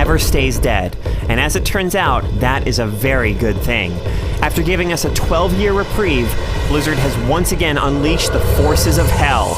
never stays dead, and as it turns out, that is a very good thing. After giving us a 12-year reprieve, Blizzard has once again unleashed the forces of hell.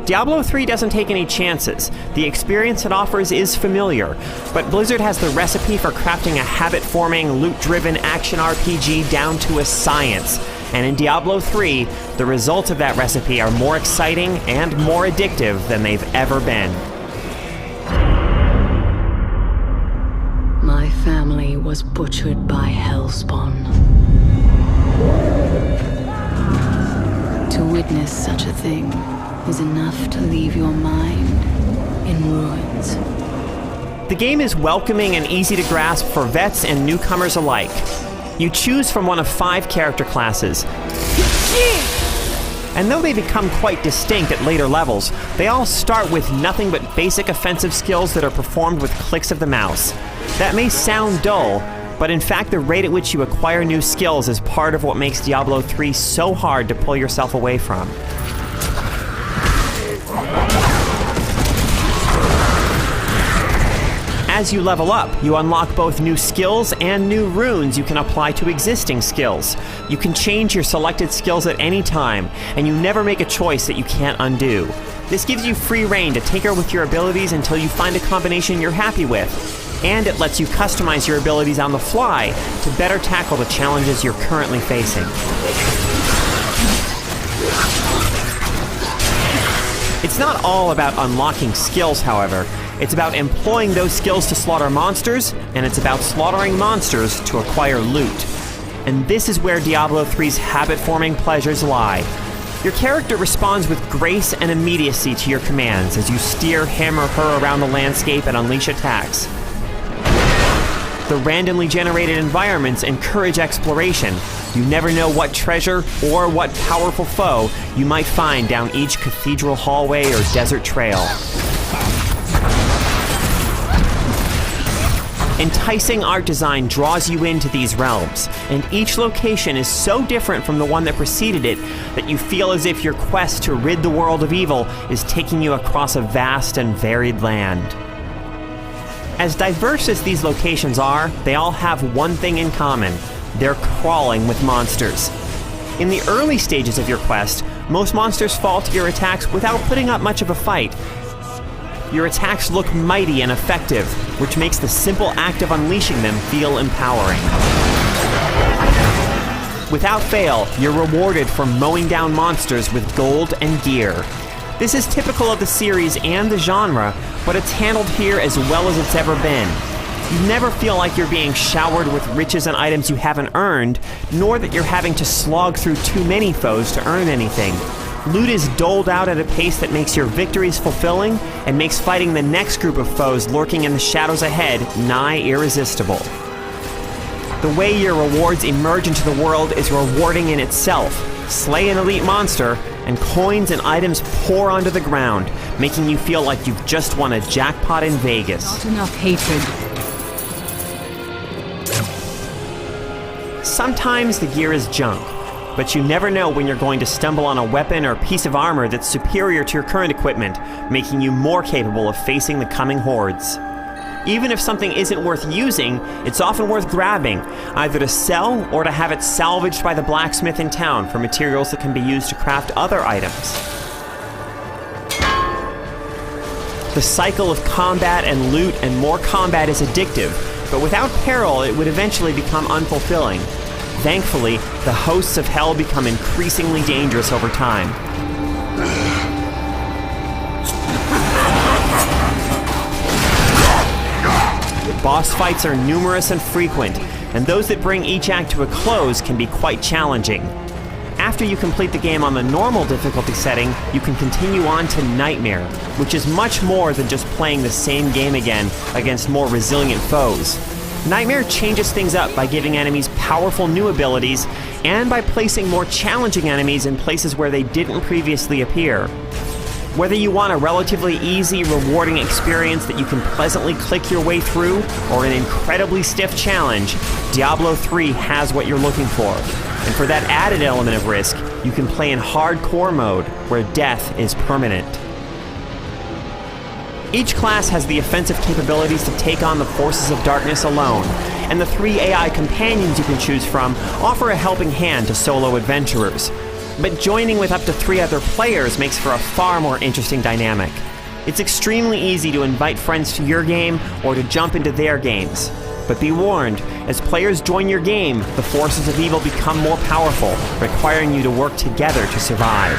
Diablo 3 doesn't take any chances. The experience it offers is familiar, but Blizzard has the recipe for crafting a habit-forming, loot-driven action RPG down to a science. And in Diablo 3, the results of that recipe are more exciting and more addictive than they've ever been. My family was butchered by Hellspawn. To witness such a thing is enough to leave your mind in ruins. The game is welcoming and easy to grasp for vets and newcomers alike. You choose from one of 5 character classes. And though they become quite distinct at later levels, they all start with nothing but basic offensive skills that are performed with clicks of the mouse. That may sound dull, but in fact the rate at which you acquire new skills is part of what makes Diablo 3 so hard to pull yourself away from. As you level up, you unlock both new skills and new runes you can apply to existing skills. You can change your selected skills at any time, and you never make a choice that you can't undo. This gives you free rein to tinker with your abilities until you find a combination you're happy with, and it lets you customize your abilities on the fly to better tackle the challenges you're currently facing. It's not all about unlocking skills, however. It's about employing those skills to slaughter monsters, and it's about slaughtering monsters to acquire loot. And this is where Diablo 3's habit-forming pleasures lie. Your character responds with grace and immediacy to your commands as you steer him or her around the landscape and unleash attacks. The randomly generated environments encourage exploration. You never know what treasure or what powerful foe you might find down each cathedral hallway or desert trail. Enticing art design draws you into these realms, and each location is so different from the one that preceded it that you feel as if your quest to rid the world of evil is taking you across a vast and varied land. As diverse as these locations are, they all have one thing in common. They're crawling with monsters. In the early stages of your quest, most monsters fall to your attacks without putting up much of a fight. Your attacks look mighty and effective, which makes the simple act of unleashing them feel empowering. Without fail, you're rewarded for mowing down monsters with gold and gear. This is typical of the series and the genre, but it's handled here as well as it's ever been. You never feel like you're being showered with riches and items you haven't earned, nor that you're having to slog through too many foes to earn anything. Loot is doled out at a pace that makes your victories fulfilling and makes fighting the next group of foes lurking in the shadows ahead nigh irresistible. The way your rewards emerge into the world is rewarding in itself. Slay an elite monster, and coins and items pour onto the ground, making you feel like you've just won a jackpot in Vegas. Not enough hatred. Sometimes the gear is junk, but you never know when you're going to stumble on a weapon or piece of armor that's superior to your current equipment, making you more capable of facing the coming hordes. Even if something isn't worth using, it's often worth grabbing, either to sell or to have it salvaged by the blacksmith in town for materials that can be used to craft other items. The cycle of combat and loot and more combat is addictive, but without peril it would eventually become unfulfilling. Thankfully, the hosts of hell become increasingly dangerous over time. Boss fights are numerous and frequent, and those that bring each act to a close can be quite challenging. After you complete the game on the normal difficulty setting, you can continue on to Nightmare, which is much more than just playing the same game again against more resilient foes. Nightmare changes things up by giving enemies powerful new abilities and by placing more challenging enemies in places where they didn't previously appear. Whether you want a relatively easy, rewarding experience that you can pleasantly click your way through, or an incredibly stiff challenge, Diablo 3 has what you're looking for. And for that added element of risk, you can play in hardcore mode, where death is permanent. Each class has the offensive capabilities to take on the forces of darkness alone, and the 3 AI companions you can choose from offer a helping hand to solo adventurers. But joining with up to 3 other players makes for a far more interesting dynamic. It's extremely easy to invite friends to your game or to jump into their games. But be warned, as players join your game, the forces of evil become more powerful, requiring you to work together to survive.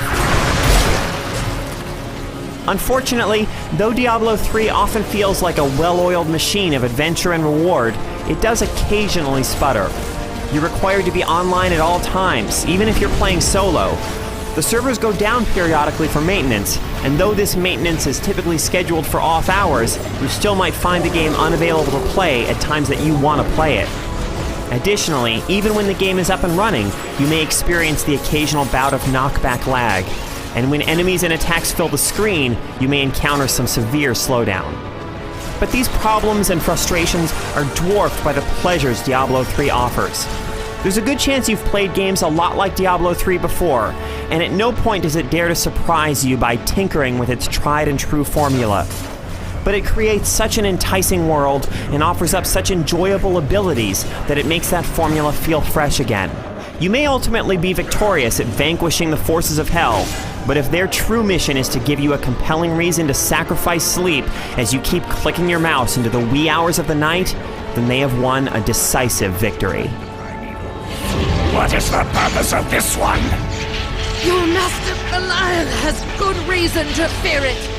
Unfortunately, though Diablo 3 often feels like a well-oiled machine of adventure and reward, it does occasionally sputter. You're required to be online at all times, even if you're playing solo. The servers go down periodically for maintenance, and though this maintenance is typically scheduled for off hours, you still might find the game unavailable to play at times that you want to play it. Additionally, even when the game is up and running, you may experience the occasional bout of knockback lag. And when enemies and attacks fill the screen, you may encounter some severe slowdown. But these problems and frustrations are dwarfed by the pleasures Diablo 3 offers. There's a good chance you've played games a lot like Diablo 3 before, and at no point does it dare to surprise you by tinkering with its tried and true formula. But it creates such an enticing world and offers up such enjoyable abilities that it makes that formula feel fresh again. You may ultimately be victorious at vanquishing the forces of hell, but if their true mission is to give you a compelling reason to sacrifice sleep as you keep clicking your mouse into the wee hours of the night, then they have won a decisive victory. What is the purpose of this one? Your master Belial has good reason to fear it.